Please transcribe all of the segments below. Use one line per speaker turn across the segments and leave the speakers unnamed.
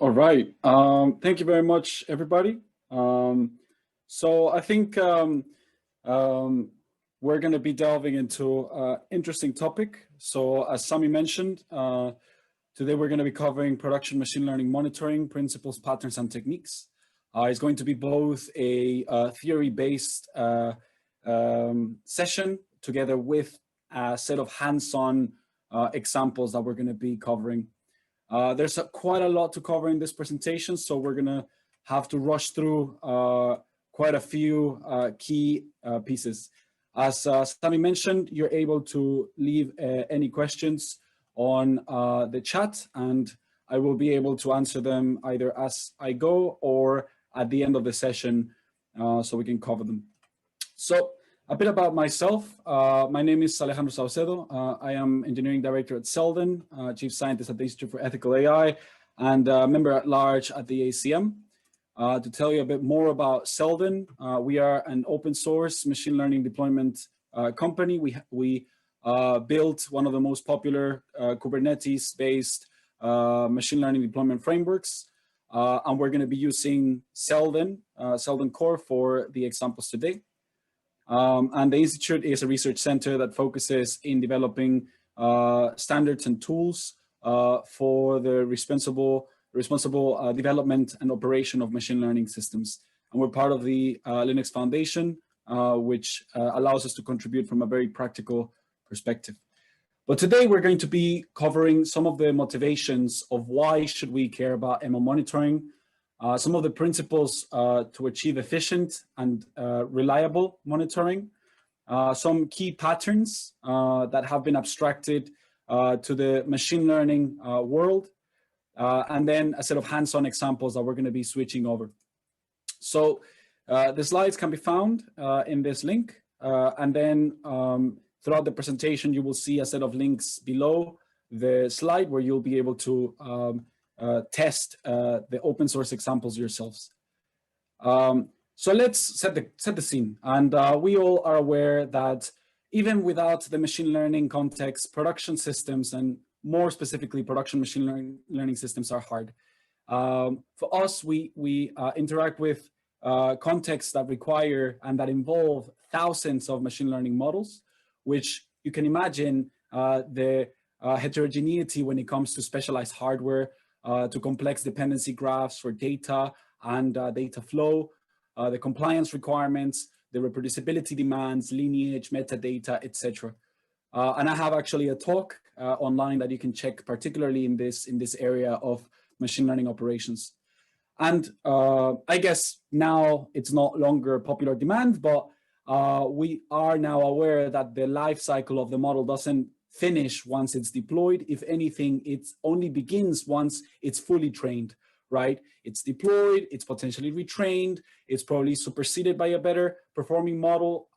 All right. Thank you very much, everybody. So I think we're going to be delving into an interesting topic. So as Sami mentioned, today we're going to be covering production machine learning monitoring principles, patterns, and techniques. It's going to be both a theory-based session together with a set of hands-on examples that we're going to be covering. There's quite a lot to cover in this presentation, so we're going to have to rush through quite a few key pieces. As Sami mentioned, you're able to leave any questions on the chat, and I will be able to answer them either as I go or at the end of the session, so we can cover them. So a bit about myself. My name is Alejandro Saucedo. I am Engineering Director at Selden, Chief Scientist at the Institute for Ethical AI, and member at large at the ACM. To tell you a bit more about Selden, we are an open source machine learning deployment company. We built one of the most popular Kubernetes-based machine learning deployment frameworks, and we're going to be using Selden Core for the examples today. And the Institute is a research center that focuses in developing standards and tools for the responsible development and operation of machine learning systems. And we're part of the Linux Foundation, which allows us to contribute from a very practical perspective. But today we're going to be covering some of the motivations of why should we care about ML monitoring, some of the principles to achieve efficient and reliable monitoring, some key patterns that have been abstracted to the machine learning world, and then a set of hands-on examples that we're going to be switching over. So the slides can be found in this link, and then throughout the presentation, you will see a set of links below the slide where you'll be able to test the open source examples yourselves. So let's set the scene. And we all are aware that even without the machine learning context, production systems, and more specifically, production machine learning systems are hard. For us, we interact with contexts that require and that involve thousands of machine learning models, which you can imagine the heterogeneity when it comes to specialized hardware, to complex dependency graphs for data and data flow, the compliance requirements, the reproducibility demands, lineage, metadata, etc. And I have actually a talk online that you can check, particularly in this area of machine learning operations. And I guess now it's not longer popular demand, but we are now aware that the life cycle of the model doesn't finish once it's deployed. If anything, it only begins once it's fully trained, right? It's deployed, it's potentially retrained, it's probably superseded by a better performing model,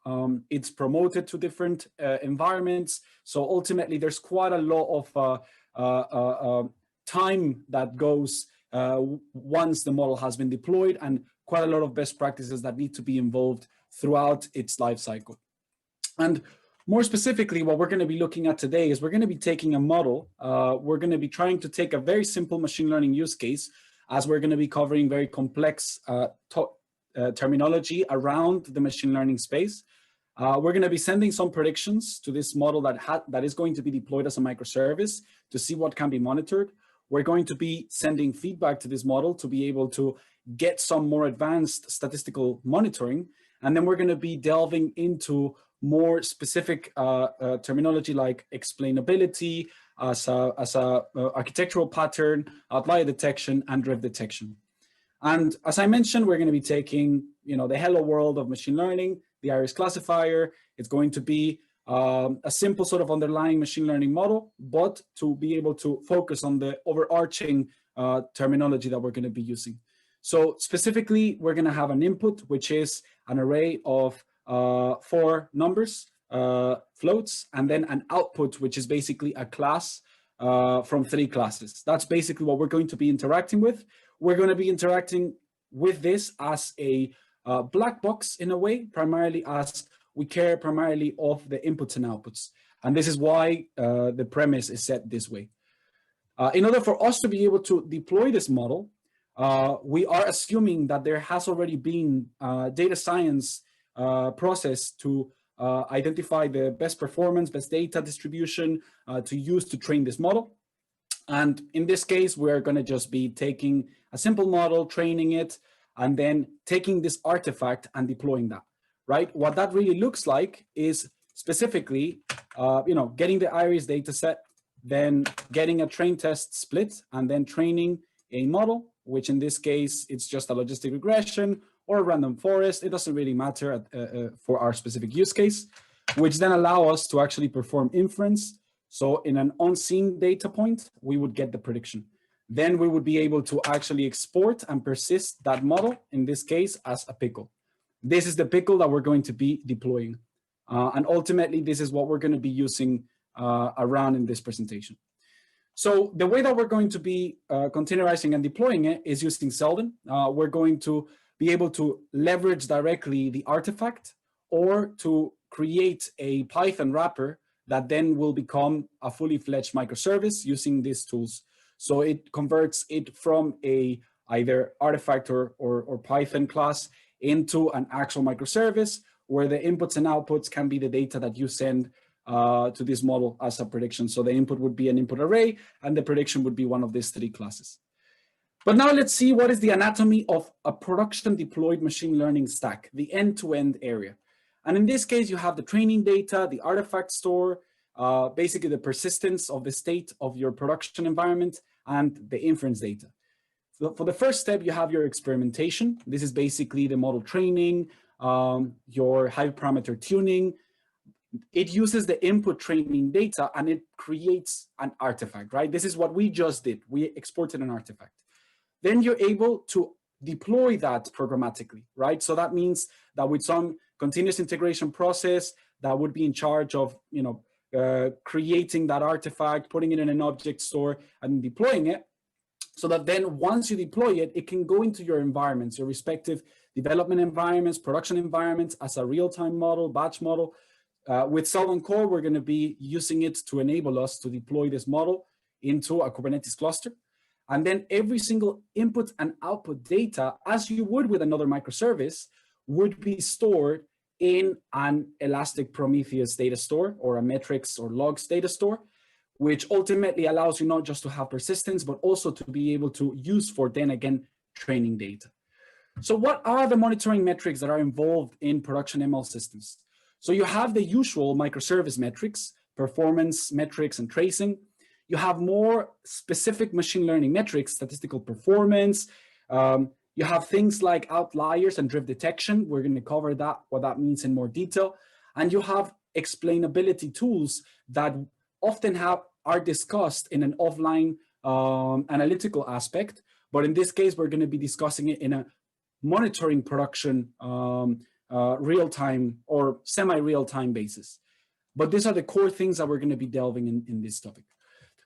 it's promoted to different environments. So ultimately, there's quite a lot of time that goes once the model has been deployed, and quite a lot of best practices that need to be involved throughout its life cycle. And more specifically, what we're going to be looking at today is we're going to be taking a model. We're going to be trying to take a very simple machine learning use case, as we're going to be covering very complex terminology around the machine learning space. We're going to be sending some predictions to this model that is going to be deployed as a microservice to see what can be monitored. We're going to be sending feedback to this model to be able to get some more advanced statistical monitoring. And then we're going to be delving into more specific terminology like explainability as a architectural pattern, outlier detection, and drift detection. And as I mentioned, we're going to be taking, the hello world of machine learning, the iris classifier. It's going to be a simple sort of underlying machine learning model, but to be able to focus on the overarching terminology that we're going to be using. So specifically, we're going to have an input, which is an array of 4 numbers, floats, and then an output, which is basically a class from 3 classes. That's basically what we're going to be interacting with. We're going to be interacting with this as a black box in a way, primarily as we care primarily of the inputs and outputs. And this is why the premise is set this way. In order for us to be able to deploy this model, we are assuming that there has already been data science process to identify the best performance, best data distribution to use to train this model. And in this case, we're going to just be taking a simple model, training it, and then taking this artifact and deploying that, right? What that really looks like is specifically, getting the iris data set, then getting a train test split, and then training a model, which in this case, it's just a logistic regression or a random forest. It doesn't really matter for our specific use case, which then allow us to actually perform inference. So in an unseen data point, we would get the prediction. Then we would be able to actually export and persist that model, in this case, as a pickle. This is the pickle that we're going to be deploying. And ultimately, this is what we're going to be using around in this presentation. So the way that we're going to be containerizing and deploying it is using Selden. We're going to be able to leverage directly the artifact or to create a Python wrapper that then will become a fully fledged microservice using these tools. So it converts it from either artifact or Python class into an actual microservice where the inputs and outputs can be the data that you send to this model as a prediction. So the input would be an input array and the prediction would be one of these three classes. But now let's see what is the anatomy of a production deployed machine learning stack, the end-to-end area. And in this case, you have the training data, the artifact store, basically the persistence of the state of your production environment, and the inference data. So for the first step, you have your experimentation. This is basically the model training, your hyperparameter tuning. It uses the input training data and it creates an artifact, right? This is what we just did. We exported an artifact. Then you're able to deploy that programmatically, right? So that means that with some continuous integration process that would be in charge of, creating that artifact, putting it in an object store and deploying it, so that then once you deploy it, it can go into your environments, your respective development environments, production environments as a real-time model, batch model. With Selden Core, we're going to be using it to enable us to deploy this model into a Kubernetes cluster. And then every single input and output data, as you would with another microservice, would be stored in an Elastic Prometheus data store or a metrics or logs data store, which ultimately allows you not just to have persistence, but also to be able to use for then again, training data. So what are the monitoring metrics that are involved in production ML systems? So you have the usual microservice metrics, performance metrics and tracing. You have more specific machine learning metrics, statistical performance. You have things like outliers and drift detection. We're going to cover that, what that means in more detail. And you have explainability tools that often are discussed in an offline analytical aspect. But in this case, we're going to be discussing it in a monitoring production real-time or semi-real-time basis. But these are the core things that we're going to be delving in this topic.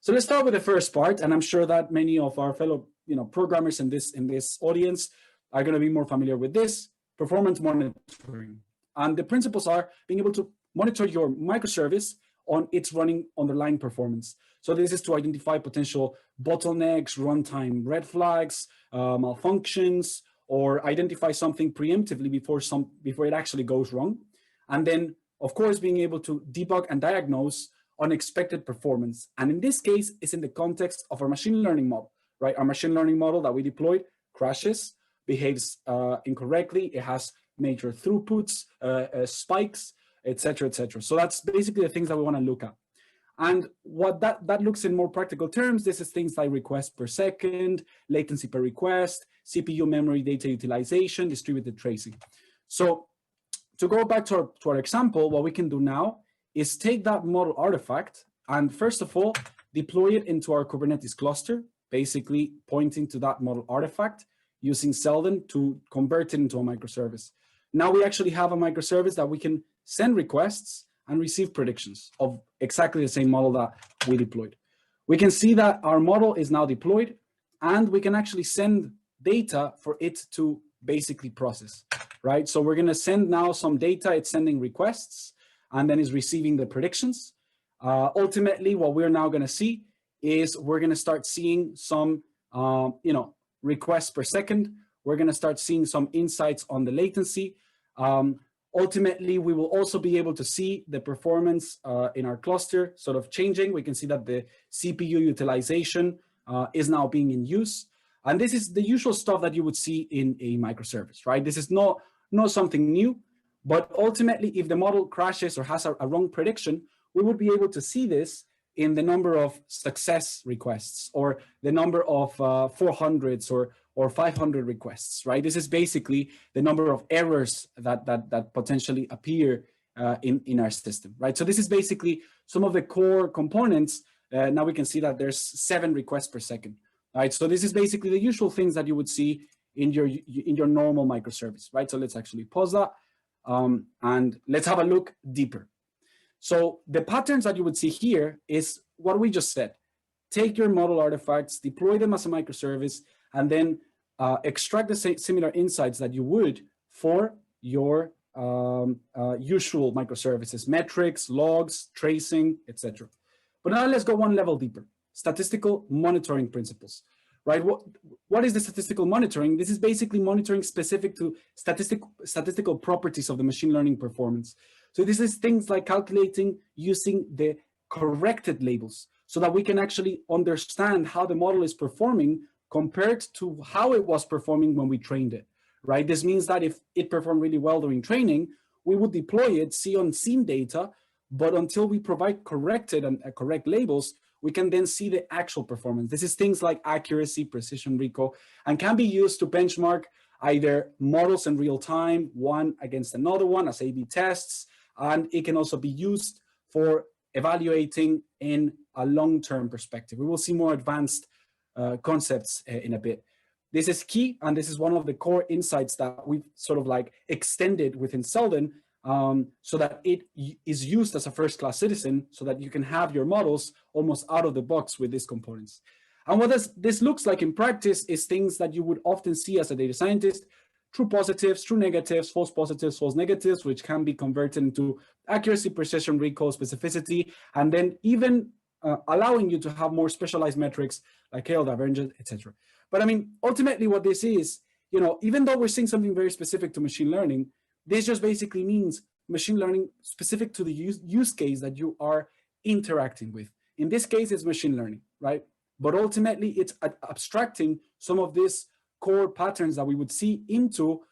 So let's start with the first part, and I'm sure that many of our fellow programmers in this audience are going to be more familiar with this, performance monitoring. And the principles are being able to monitor your microservice on its running underlying performance. So this is to identify potential bottlenecks, runtime red flags, malfunctions, or identify something preemptively before it actually goes wrong. And then, of course, being able to debug and diagnose unexpected performance. And in this case, it's in the context of our machine learning model, right? Our machine learning model that we deployed crashes, behaves incorrectly. It has major throughputs, spikes, et cetera, et cetera. So that's basically the things that we want to look at. And what that looks in more practical terms, this is things like requests per second, latency per request, CPU memory data utilization, distributed tracing. So to go back to our example, what we can do now is take that model artifact and first of all, deploy it into our Kubernetes cluster, basically pointing to that model artifact using Selden to convert it into a microservice. Now we actually have a microservice that we can send requests and receive predictions of exactly the same model that we deployed. We can see that our model is now deployed and we can actually send data for it to basically process, right? So we're going to send now some data, it's sending requests and then is receiving the predictions. Ultimately, what we're now going to see is we're going to start seeing some, requests per second. We're going to start seeing some insights on the latency. Ultimately, we will also be able to see the performance in our cluster sort of changing. We can see that the CPU utilization is now being in use. And this is the usual stuff that you would see in a microservice, right? This is not something new, but ultimately, if the model crashes or has a wrong prediction, we would be able to see this in the number of success requests or the number of 400s or 500 requests, right? This is basically the number of errors that potentially appear in our system, right? So this is basically some of the core components. Now we can see that there's 7 requests per second, right? So this is basically the usual things that you would see in your normal microservice, right? So let's actually pause that and let's have a look deeper. So the patterns that you would see here is what we just said. Take your model artifacts, deploy them as a microservice, and then extract the similar insights that you would for your usual microservices, metrics, logs, tracing, etc. But now let's go one level deeper. Statistical monitoring principles, right? What is the statistical monitoring? This is basically monitoring specific to statistical properties of the machine learning performance. So this is things like calculating using the corrected labels so that we can actually understand how the model is performing compared to how it was performing when we trained it, right? This means that if it performed really well during training, we would deploy it, see on scene data, but until we provide corrected and correct labels, we can then see the actual performance. This is things like accuracy, precision, recall, and can be used to benchmark either models in real time, one against another one as A/B tests, and it can also be used for evaluating in a long-term perspective. We will see more advanced concepts in a bit. This is key, and this is one of the core insights that we've sort of like extended within Selden so that it is used as a first-class citizen so that you can have your models almost out of the box with these components. And what this looks like in practice is things that you would often see as a data scientist: true positives, true negatives, false positives, false negatives, which can be converted into accuracy, precision, recall, specificity, and then even allowing you to have more specialized metrics like KL divergence, etc. But I mean, ultimately what this is, even though we're seeing something very specific to machine learning, this just basically means machine learning specific to the use case that you are interacting with. In this case, it's machine learning, right? But ultimately, it's abstracting some of these core patterns that we would see into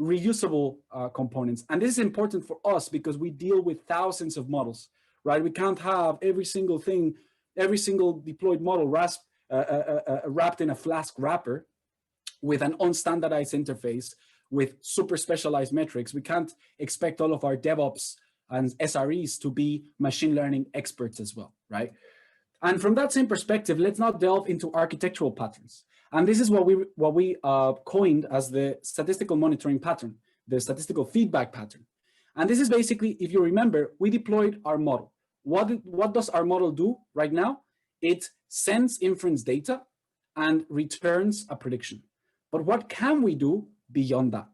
reusable components. And this is important for us because we deal with thousands of models, right? We can't have every single thing, every single deployed model wrapped in a Flask wrapper with an unstandardized interface with super specialized metrics. We can't expect all of our DevOps and SREs to be machine learning experts as well, right? And from that same perspective, let's now delve into architectural patterns. And this is what we coined as the statistical monitoring pattern, the statistical feedback pattern. And this is basically, if you remember, we deployed our model. What does our model do right now? It sends inference data and returns a prediction. But what can we do beyond that?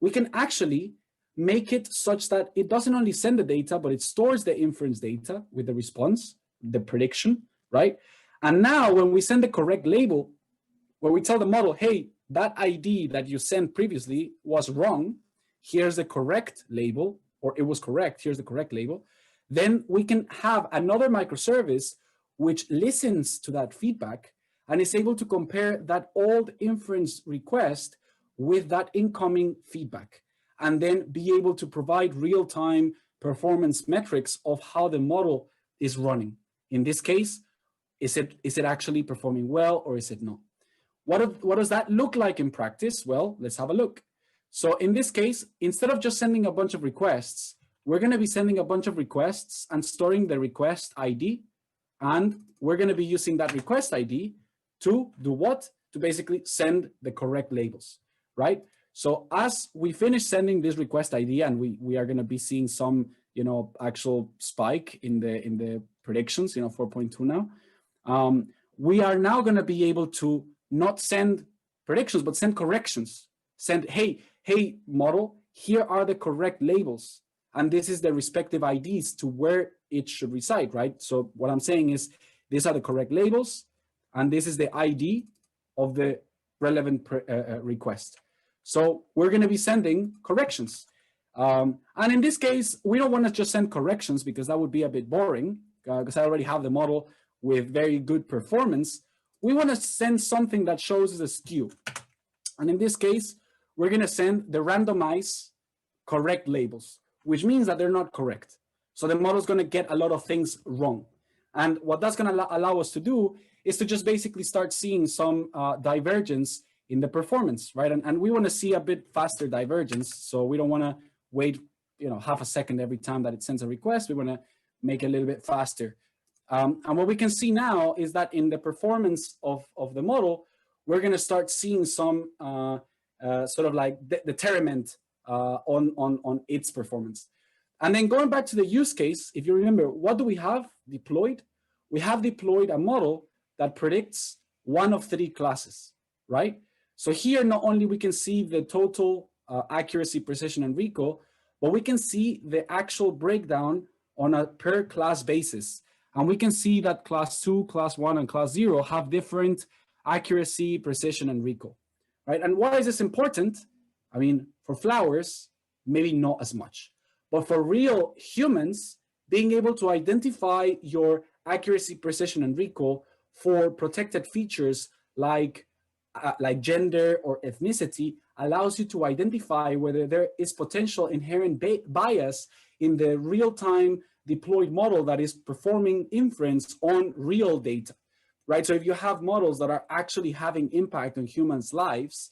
We can actually make it such that it doesn't only send the data, but it stores the inference data with the response, the prediction, right? And now when we send the correct label, where we tell the model, hey, that ID that you sent previously was wrong, here's the correct label, or it was correct, here's the correct label, then we can have another microservice which listens to that feedback and is able to compare that old inference request with that incoming feedback, and then be able to provide real-time performance metrics of how the model is running. In this case, is it actually performing well or is it not? What does that look like in practice? Well, let's have a look. So in this case, instead of just sending a bunch of requests, we're going to be sending a bunch of requests and storing the request ID. And we're going to be using that request ID to do what? To basically send the correct labels, right? So as we finish sending this request ID, and we are going to be seeing some, actual spike in the predictions, 4.2 now, we are now going to be able to not send predictions, but send corrections. Send, hey model, here are the correct labels. And this is the respective IDs to where it should reside, right? So what I'm saying is, these are the correct labels, and this is the ID of the relevant request. So we're going to be sending corrections. And in this case, we don't want to just send corrections because that would be a bit boring, because I already have the model with very good performance. We want to send something that shows a skew. And in this case, we're going to send the randomized correct labels, which means that they're not correct. So the model is going to get a lot of things wrong. And what that's going to allow us to do is to just basically start seeing some divergence in the performance, right? And we want to see a bit faster divergence. So we don't want to wait, half a second every time that it sends a request. We want to make it a little bit faster. And what we can see now is that in the performance of the model, we're going to start seeing some sort of like deterrent on its performance. And then going back to the use case, if you remember, what do we have deployed? We have deployed a model that predicts one of 3 classes, right? So here, not only we can see the total accuracy, precision, and recall, but we can see the actual breakdown on a per class basis. And we can see that class 2, class 1, and class 0 have different accuracy, precision, and recall, right? And why is this important? I mean, for flowers, maybe not as much. But for real humans, being able to identify your accuracy, precision, and recall for protected features like gender or ethnicity allows you to identify whether there is potential inherent bias in the real-time deployed model that is performing inference on real data, right? So if you have models that are actually having impact on humans' lives,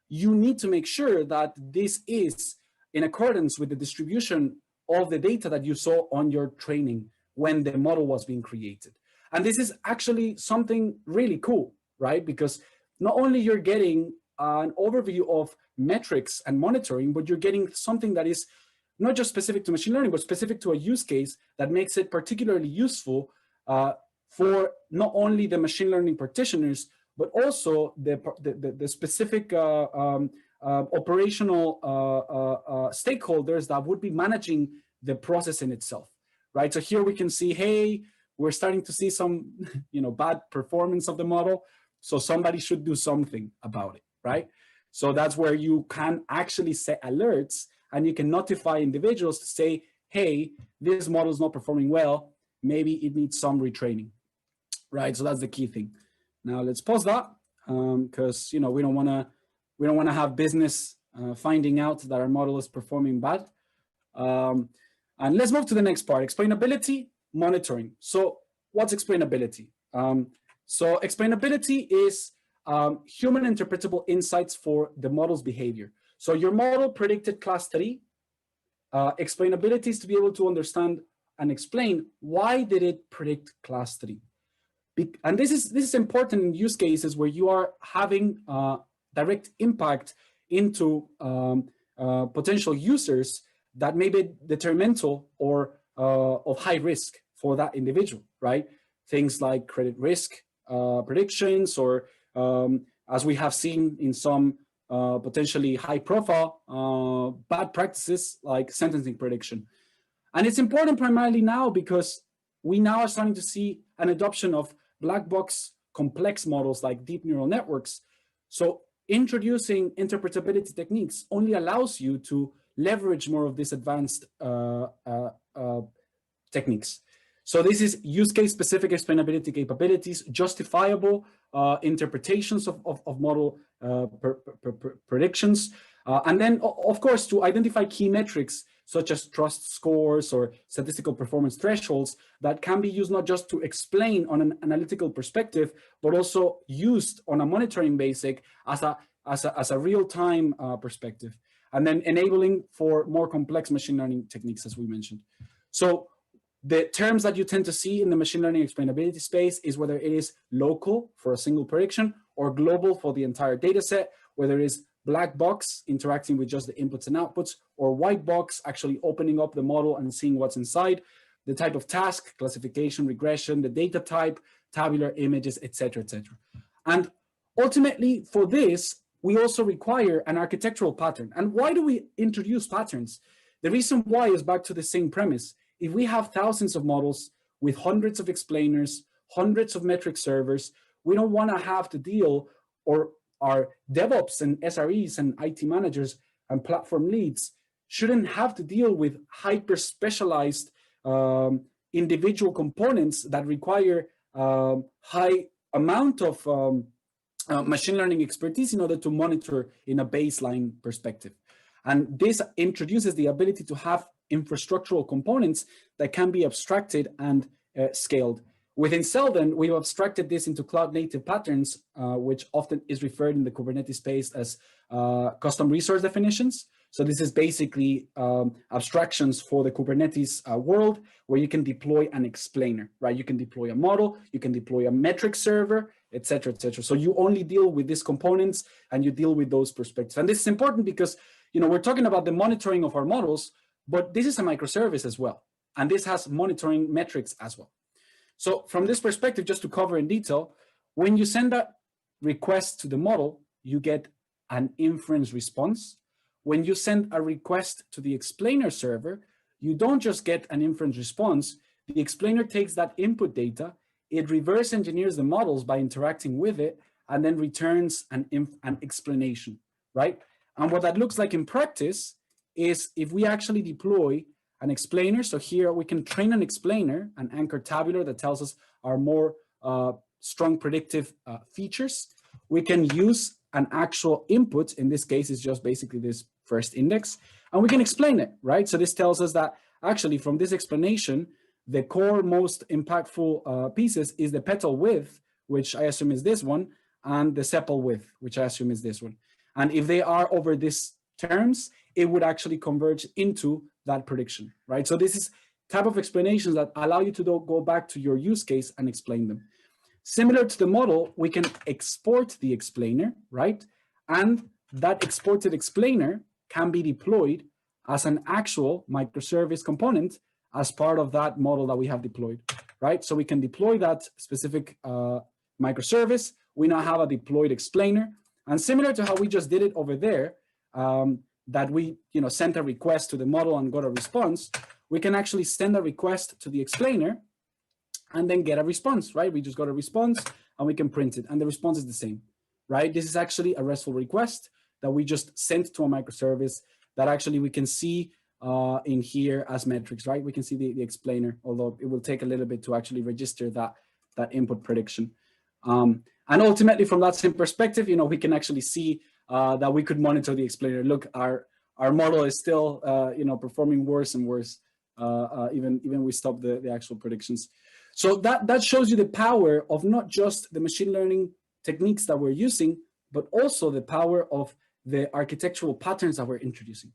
you need to make sure that this is in accordance with the distribution of the data that you saw on your training when the model was being created. And this is actually something really cool, right? Because not only you're getting an overview of metrics and monitoring, but you're getting something that is not just specific to machine learning, but specific to a use case that makes it particularly useful for not only the machine learning practitioners, but also the specific operational stakeholders that would be managing the process in itself, right? So here we can see, hey, we're starting to see some, bad performance of the model. So somebody should do something about it, right? So that's where you can actually set alerts and you can notify individuals to say, hey, this model is not performing well. Maybe it needs some retraining, right? So that's the key thing. Now let's pause that because we don't want to have business finding out that our model is performing bad. And let's move to the next part, explainability monitoring. So what's explainability? So explainability is human interpretable insights for the model's behavior. So your model predicted class 3. Explainability is to be able to understand and explain why did it predict class 3. And this is important in use cases where you are having direct impact into potential users that may be detrimental or of high risk for that individual, right? Things like credit risk predictions, or as we have seen in some potentially high profile bad practices like sentencing prediction. And it's important primarily now because we now are starting to see an adoption of black box complex models like deep neural networks. So introducing interpretability techniques only allows you to leverage more of these advanced techniques. So this is use case specific explainability capabilities, justifiable interpretations of model predictions, and then of course to identify key metrics such as trust scores or statistical performance thresholds that can be used not just to explain on an analytical perspective, but also used on a monitoring basic as a real-time perspective, and then enabling for more complex machine learning techniques, as we mentioned. So the terms that you tend to see in the machine learning explainability space is whether it is local for a single prediction or global for the entire data set, whether it is black box interacting with just the inputs and outputs, or white box actually opening up the model and seeing what's inside, the type of task, classification, regression, the data type, tabular images, etc., etc. And ultimately for this, we also require an architectural pattern. And why do we introduce patterns? The reason why is back to the same premise. If we have thousands of models with hundreds of explainers, hundreds of metric servers. We don't want to have to deal, or our DevOps and SREs and IT managers and platform leads shouldn't have to deal with hyper specialized individual components that require high amount of machine learning expertise in order to monitor in a baseline perspective. And this introduces the ability to have infrastructural components that can be abstracted and scaled. Within Ensemble, we've abstracted this into cloud-native patterns, which often is referred in the Kubernetes space as custom resource definitions. So this is basically abstractions for the Kubernetes world, where you can deploy an explainer, right? You can deploy a model, you can deploy a metric server, et cetera, et cetera. So you only deal with these components and you deal with those perspectives. And this is important because, you know, we're talking about the monitoring of our models, but this is a microservice as well. And this has monitoring metrics as well. So from this perspective, just to cover in detail, when you send a request to the model, you get an inference response. When you send a request to the explainer server, you don't just get an inference response. The explainer takes that input data, it reverse engineers the models by interacting with it, and then returns an explanation, right? And what that looks like in practice is if we actually deploy an explainer. So here we can train an explainer, an anchor tabular that tells us our more strong predictive features. We can use an actual input. In this case, is just basically this first index, and we can explain it, right? So this tells us that actually from this explanation, the core most impactful pieces is the petal width, which I assume is this one, and the sepal width, which I assume is this one. And if they are over these terms, it would actually converge into that prediction, right? So this is type of explanations that allow you to go back to your use case and explain them. Similar to the model, we can export the explainer, right? And that exported explainer can be deployed as an actual microservice component as part of that model that we have deployed, right? So we can deploy that specific microservice. We now have a deployed explainer. And similar to how we just did it over there, that we sent a request to the model and got a response, we can actually send a request to the explainer and then get a response, right? We just got a response and we can print it, and the response is the same, right? This is actually a RESTful request that we just sent to a microservice that actually we can see in here as metrics, right? We can see the explainer, although it will take a little bit to actually register that input prediction. And ultimately, from that same perspective, we can actually see that we could monitor the explainer. Look, our model is still performing worse and worse, even we stop the actual predictions. So that shows you the power of not just the machine learning techniques that we're using, but also the power of the architectural patterns that we're introducing.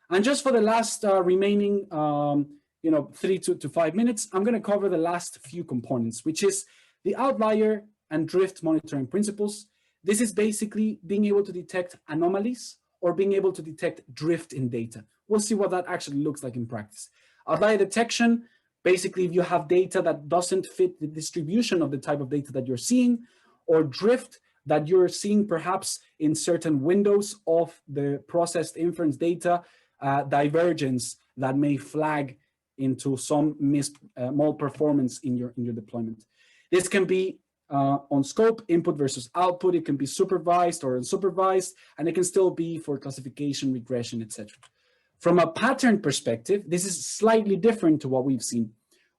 And just for the last remaining 3 to 5 minutes, I'm going to cover the last few components, which is the outlier and drift monitoring principles. This is basically being able to detect anomalies or being able to detect drift in data. We'll see what that actually looks like in practice. Outlier detection, basically if you have data that doesn't fit the distribution of the type of data that you're seeing, or drift that you're seeing perhaps in certain windows of the processed inference data, divergence that may flag into some malperformance in your deployment. This can be on scope, input versus output. It can be supervised or unsupervised, and it can still be for classification, regression, etc. From a pattern perspective, this is slightly different to what we've seen.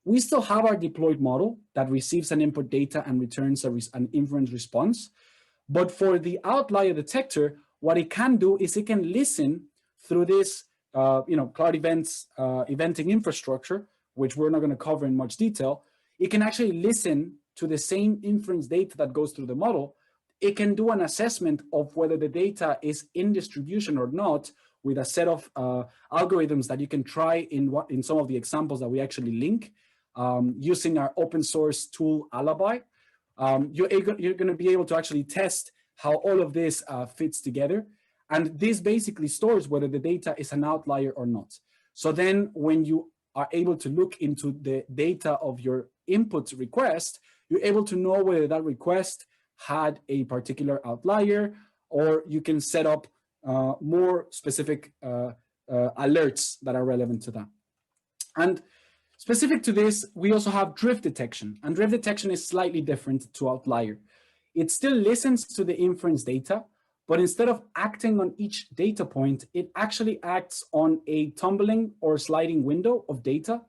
We still have our deployed model that receives an input data and returns an inference response. But for the outlier detector, what it can do is it can listen through this cloud events, eventing infrastructure, which we're not going to cover in much detail. It can actually listen to the same inference data that goes through the model. It can do an assessment of whether the data is in distribution or not with a set of algorithms that you can try in some of the examples that we actually link using our open source tool Alibi. You're going to be able to actually test how all of this fits together. And this basically stores whether the data is an outlier or not. So then when you are able to look into the data of your input request, you're able to know whether that request had a particular outlier, or you can set up more specific alerts that are relevant to that. And Specific to this, we also have drift detection, and drift detection is slightly different to Outlier. It still listens to the inference data, but instead of acting on each data point, it actually acts on a tumbling or sliding window of data,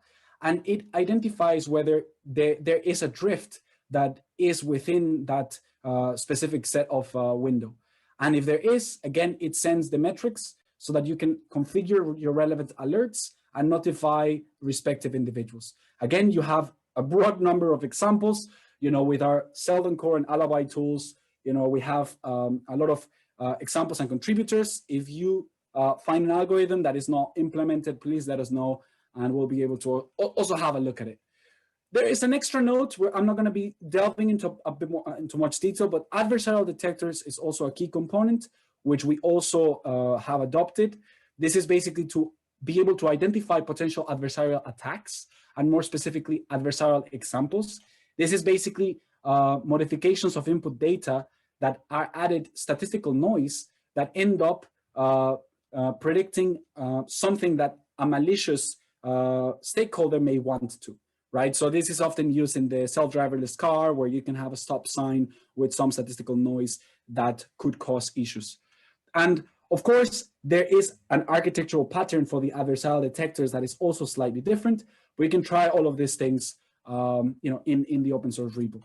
and it identifies whether there is a drift that is within that specific set of window. And if there is, again, it sends the metrics so that you can configure your relevant alerts and notify respective individuals. Again, you have a broad number of examples, with our Seldon Core and Alibi tools. We have a lot of examples and contributors. If you find an algorithm that is not implemented, please let us know, and we'll be able to also have a look at it. There is an extra note where I'm not going to be delving into a bit more into much detail, but adversarial detectors is also a key component, which we also have adopted. This is basically to be able to identify potential adversarial attacks, and more specifically, adversarial examples. This is basically modifications of input data that are added statistical noise that end up predicting something that a malicious stakeholder may want to, right? So this is often used in the self-driverless car, where you can have a stop sign with some statistical noise that could cause issues. And of course, there is an architectural pattern for the adversarial detectors that is also slightly different. We can try all of these things, in the open source repo.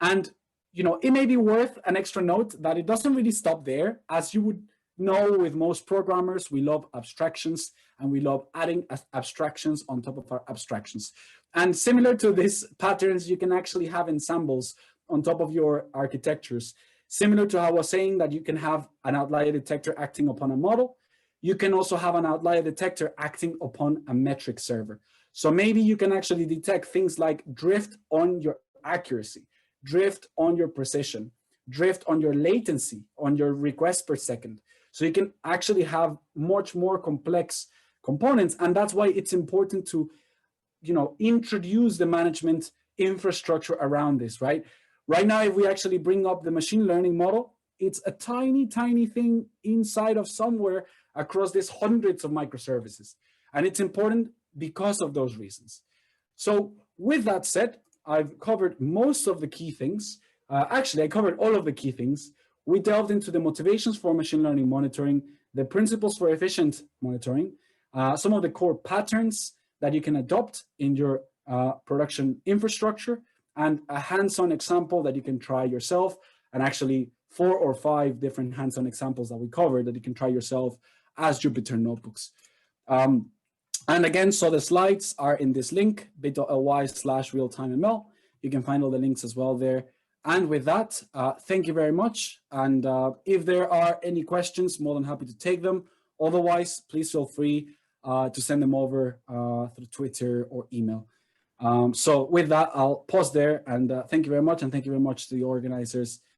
And, it may be worth an extra note that it doesn't really stop there. As you would know, with most programmers, we love abstractions, and we love adding abstractions on top of our abstractions. And similar to these patterns, you can actually have ensembles on top of your architectures. Similar to how I was saying that you can have an outlier detector acting upon a model, you can also have an outlier detector acting upon a metric server. So maybe you can actually detect things like drift on your accuracy, drift on your precision, drift on your latency, on your request per second. So you can actually have much more complex components. And that's why it's important to, introduce the management infrastructure around this, right? Right now, if we actually bring up the machine learning model, it's a tiny, tiny thing inside of somewhere across these hundreds of microservices. And it's important because of those reasons. So with that said, I've covered most of the key things. Actually, I covered all of the key things. We delved into the motivations for machine learning monitoring, the principles for efficient monitoring, some of the core patterns that you can adopt in your production infrastructure, and a hands-on example that you can try yourself, and actually 4 or 5 different hands-on examples that we covered that you can try yourself as Jupyter notebooks. And again, so the slides are in this link, bit.ly/realtimeml. You can find all the links as well there. And with that, thank you very much. And if there are any questions, more than happy to take them. Otherwise, please feel free to send them over through Twitter or email. So with that, I'll pause there, and thank you very much. And thank you very much to the organizers